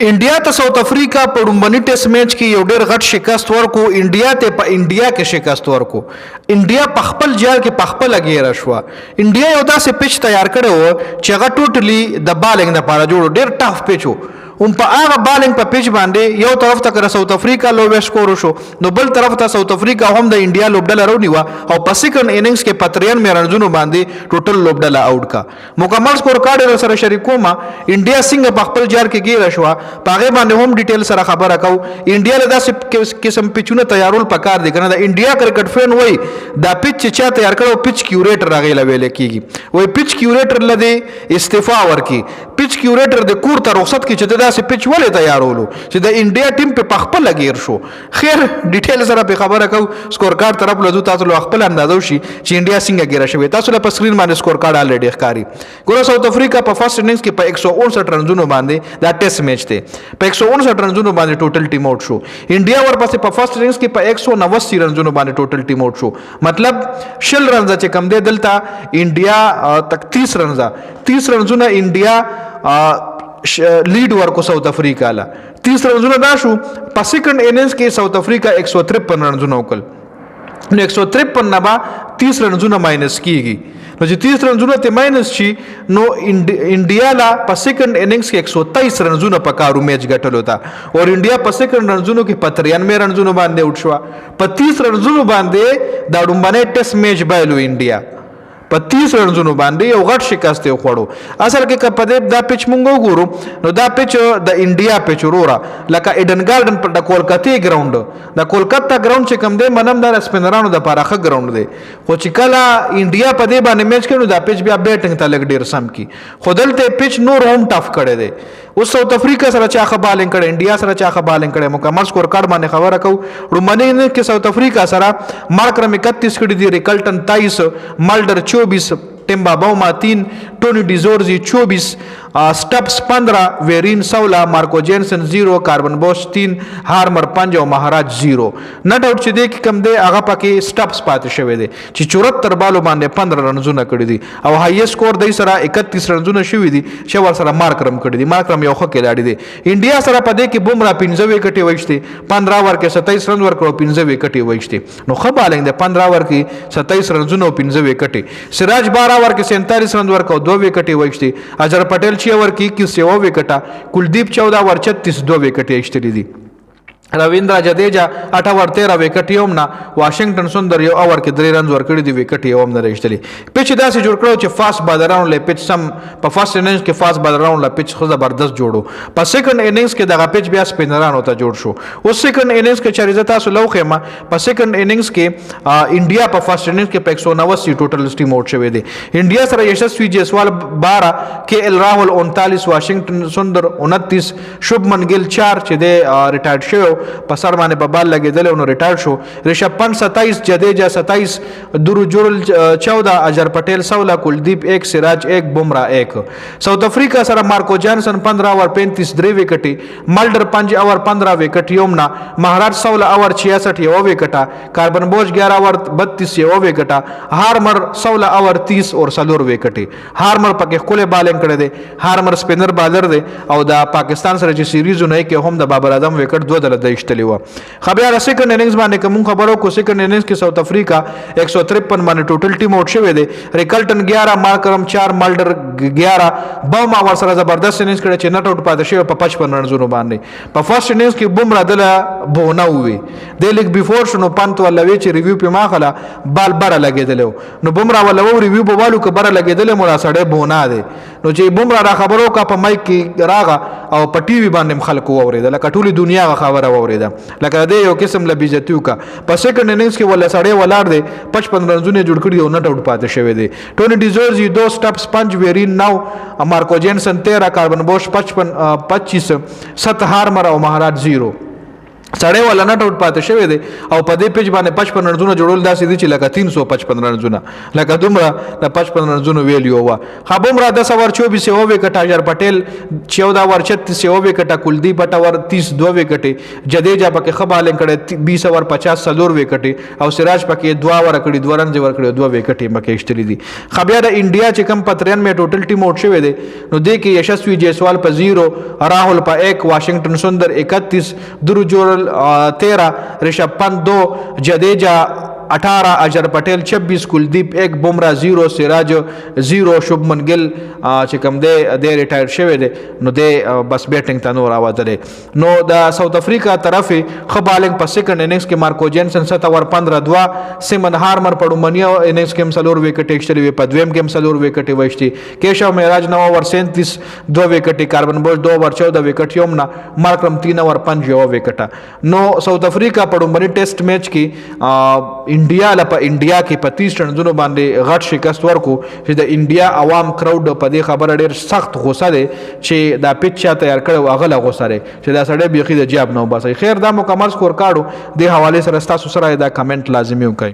انډیا ته ساوث افریقا په لومړني ټیسټ میچ کې یو ډېر غټ شکست ورکو. انډیا ته په انډیا کې شکست ورکو. انډیا په خپل جال کې په خپل غیره شو. انډیا یو داسې پیچ تیار کړی و چې هغه ټوټلی د بالینګ لپاره جوړ، ډېر ټف پیچ و. په هغه بالینګ په پیچ باندې یو طرف ته کړه ساوث افریقا لوبه سکور شو، نو بل طرف ته ساوث افریقا هم د انډیا لوبډله رونیوه او په سیکنډ اننګز کې په 93 رنونو باندې ټوټل لوبډله آوټ کا. مکمل سکور کارډ سره شریکوم. انډیا څنګه په خپل جال کې ګیره شو پاغه باندې هم ډیټیل سره خبره کو. انډیا له داسې قسم پیچونه تیارول پکار دي کنه. د انډیا کرکټ فین وای دا پیچ چې چا تیار کړو پیچ کیوریټر راغی لویل کیږي، وای پیچ کیوریټر لدی استعفا ورکی. پیچ کیوریټر د کور ته رخصت کی چې داسې پیچ ولې تیارولو چې د انډیا ټیم په خپل غیر شو. خیر ډیټیل سره په خبره کو. سکور کارت طرف له تاسو له خپل اندازو شي چې انډیا څنګه غیر شوی. تاسو له سکرین باندې سکور کارت الریډي ښکاری. ګوره ساوث افریقا په فرست اننګز کې په 159 رنونو باندې دا ټیسټ میچ ته په 159 رنونو باندې ټوټل ټیم آوټ شو. انډیا ورپسې په فرست اننګز کې په 189 رنونو باندې ټوټل ټیم آوټ شو. مطلب شل رنز چې کم دی دلته انډیا تک 30 رنزونه انډیا لیډ ورکو ساوث افریقا لا 30 رنزونه دا شو. په سیکنډ اننګز کې ساوث افریقا 153 رنزونه وکړل، نو 153 نه با 30 رنزونه ماینس کیږي. نو چې 30 رنزونه ته ماینس شي نو انډیا لا په سیکنډ اننګز کې 123 رنزونه په کارو میچ ګټلو تا، او انډیا په سیکنډ رنزونو کې په 93 رنزونو باندې آوټ شو. په 30 رنزونو باندې دا لومړنی ټیسټ میچ بایلو انډیا په 30 رنزونو باندې یو غټ شکست یې خوړو. اصل کې کپدې دا پیچ مونږ وګورو نو دا پیچ د انډیا پیچ ورورا لکه ایډن ګارډن پر د کولکاتې ګراوند، د کولکاتا ګراوند چې کم دی منم دا سپینرانو د پاراخه ګراوند دی، خو چې کله انډیا په دې باندې میچ کړي دا پیچ بیا بیټینګ ته لګ ډیر سم کی. خودلته پیچ نور هم ټف کړي دی. اوس ساوث افریقا سره چا خبالنګ کړي، انډیا سره چا خبالنګ کړي. مکمل سکور کارت باندې خبره کو. رومانیا کې ساوث افریقا سره مارکرم 31 کړي دي، ریکلټن 23، مالډر 24، Temba Bavuma 3, Tony de Zorzi 24, Stubbs 15, Verreynne 16, Marco Jansen 0, Corbin Bosch 3, Harmer 5 او Maharaj 0. Not out چې دې کم دی هغه پکې سټپس پاتې شوی دی چې 74 بالو باندې 15 رنزونه کړی دي او هاي سکور دای سره 31 رنزونه شوی دي چې ور سره مارکرم کړی دي. مارکرم یو خو کې لاړی دي. انډیا سره پدې کې بومرا 15 وکټي وښتي، 15 ور کې 27 رن ور کړو، 15 وکټي وښتي. نو خو بالنګ د 15 ور کې 27 رنزونه او 15 وکټي. سراج 12 ور کې 47 رن ور کړو، 2 وکټي وښتي. اجر پټیل 6 ور کې 21 وکټه، کلدیپ 14 ور 36 2 وکټي اشتري دي. रविंद्र जडेजा 8 ओवर 13 विकेट योमना, वाशिंगटन सुंदर यो ओवर के 3 रन वर कड़ी दी विकेट योम न रेशतली. पिच दासी जोड़ करो चे फास्ट बादराउंड ले पिच सम प फर्स्ट इनिंग्स के फास्ट बादराउंड ला पिच खुद जबरदस्त जोड़ो. प सेकंड इनिंग्स के दगा पिच बिया स्पिनरान होता जोड़ शो. उस सेकंड इनिंग्स के चरिजता सो लौखेमा प सेकंड इनिंग्स के इंडिया प फर्स्ट इनिंग्स के 189 टोटल टीम आउट छवे दे. इंडिया सर यशस्वी जायसवाल 12, केएल राहुल 39, वाशिंगटन सुंदर 29, शुभमन गिल 4 चे दे रिटायर्ड शो पसर माने बबाल लगेदल उन्होंने रिटायर शो. ऋषभ पंत 27, जडेजा 27, दुरुजुल 14, अजहर पटेल 16, कुलदीप 1, सिराज 1, बुमराह 1. South Africa sir Marco Jansen 15 ओवर 35 3 विकेटी, मल्डर 5 ओवर 15 विकेट योमना, महाराज 16 ओवर 66 विकेटा, कार्बन बोज 11 ओवर 32 विकेटा, हार्मर 16 ओवर 30 और सलोर विकेटी. हार्मर पके खुले बालिंग करे दे. हार्मर स्पिनर बॉलर दे और दा पाकिस्तान सर जी सीरीज ने के हम द बाबर आजम विकेट 2 दल इश्तली हुआ. खबर सेकंड इनिंग्स माने कम खबरों को सेकंड इनिंग्स के साउथ अफ्रीका 153 माने टोटल टीम आउट शवे दे. रिकल्टन 11, मार्करम 4, मल्डर 11, बाउमा वर सर जबरदस्त इनिंग्स करे चे नट आउट पाते शवे 55 रन जुनो बांधे. प फर्स्ट इनिंग्स की बुमराह दला बोना हुए दे लीग बिफोर शनो पंत वाला वेच रिव्यू पे माखला बाल बरा लगे दले नो बुमराह वाला वो रिव्यू बवालू के बरा लगे दले मोरा सड़े बोना दे नो जे बुमराह रा खबरों का प माइक की रागा और प टीवी बांधे खलको वरे दला कटुली दुनिया का खबर वरेदा लका दे यो किस्म ल बिजतियु का. प सेकंड इनिंग्स के वला साड़े वलार दे 55 रन जोड़ कड़ी नट आउट पाते शवे दे. टोनी डिजोर्जी 2, स्टप्स 5, वेरिन 9, मार्को जेनसन 13, कार्बन बोश 25, 7 हार्मर और महाराज 0. سړی والا نټ آوټ پاتې شوی دی او په دې پیچ باندې 55 رنزونه جوړول داسې دي چې لکه 355 رنزونه لکه دومره د 55 رنزونو ویلیو وا خبومرا 10 اوور 24 اوور وکټ اجر پټیل 14 اوور 36 اوور وکټ کلدیپ اټور 30 2 وکټ جدیجا پکې خبالنګ کړي 20 اوور 50 سلور وکټ او سراج پکې 2 اوور کړي 2 رن ور کړي 2 وکټ مکه اشتري دي خبیا د انډیا چې کم 93 ټوټل ټیم آوټ شوی دی نو دې کې یشسوی جیسوال په 0 راهل په 1 واشنگټن سندر 31 درو جوړ 13 ऋषभ पंत 2 जडेजा 18 अजहर पटेल 26 कुलदीप 1 बुमराह 0 सिराज 0 शुभमन गिल چې کوم دی ریټایر شوی دی نو دی بس بیټینګ ته نور راوتلی نو د ساوث افریقا طرفې ښه بالنګ په سیکنډ اننګز کې مارکو جینسن 7 اوور 15 2 سیمن هارمر په ډومنیا اننګز کې هم څلور وکټ ایکسټري وي په دویم کې هم څلور وکټ وشتي کیشو معراج 9 اوور 37 2 وکټ کاربن بوش 2 اوور 14 وکټ یوم نه مارکرم 3 اوور 5 وکټ نو ساوث افریقا په ډومبني ټیسټ میچ کې انډیا لپاره انډیا کې په 30 رنونو باندې غټ شکست ورکو چې د انډیا عوام کراود په دې خبره ډیر سخت غوسه دي چې دا پیچ چا تیار کړو هغه لا غوسه لري چې دا سړی بيخي د جاب نه وباسي خیر دا مکمل سکور کارډو د حواله سره تاسو سره دا کمنټ لازمي وکړئ